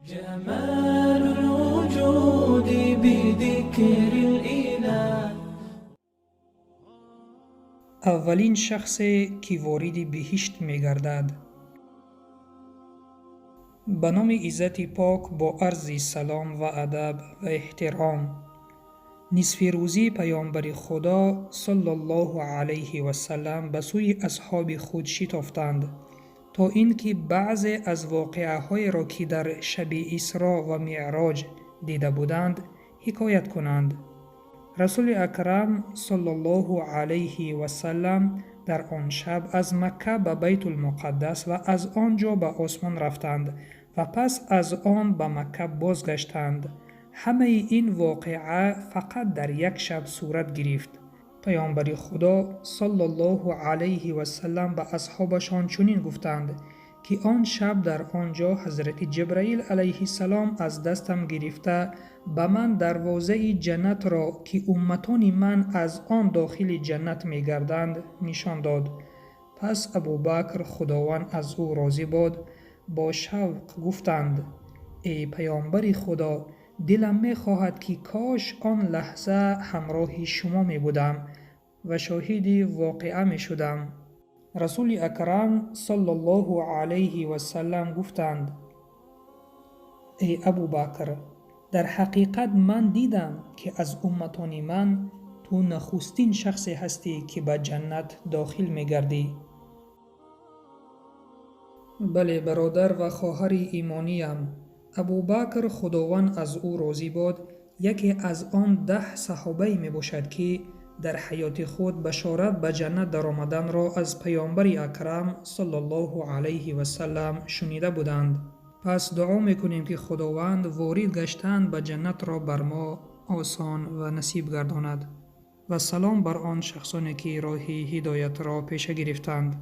جمال الوجود بذكر الإله. اولین شخصی که وارد بهشت می گردد. به نام عزت پاک با عرض سلام و ادب و احترام، نصف روزی پیامبر خدا صلی الله علیه و سلم به سوی اصحاب خود شتافتند تا اینکه بعضی از واقعه‌های را که در شب اسرا و معراج دیده بودند حکایت کنند. رسول اکرم صلی الله علیه و سلم در آن شب از مکه به بیت المقدس و از آنجا به آسمان رفتند و پس از آن به مکه بازگشتند. همه این واقعه فقط در یک شب صورت گرفت. پیامبر خدا صلی الله علیه و سلم به اصحابشان چنین گفتند که آن شب در آنجا حضرت جبرائیل علیه السلام از دستم گرفته به من دروازه جنت را که امتان من از آن داخل جنت می گردند نشان داد. پس ابوبکر خداوند از او راضی باد با شوق گفتند: ای پیامبر خدا، دلم می خواهد که کاش آن لحظه همراه شما می بودم و شاهد واقعه می شدم. رسول اکرم صلی الله علیه و سلم گفتند: ای ابوبکر، در حقیقت من دیدم که از امتان من تو نخستین شخصی هستی که به جنت داخل می گردی. بله برادر و خواهر ایمانیم، ابوبکر خداوند از او راضی باد یکی از آن 10 صحابه می باشد که در حیات خود بشارت به جنت در آمدن را از پیامبر اکرم صلی الله علیه و سلم شنیده بودند. پس دعا میکنیم که خداوند وارد گشتن به جنت را بر ما آسان و نصیب گرداند و سلام بر آن شخصانی که راه هدایت را پیش گرفتند.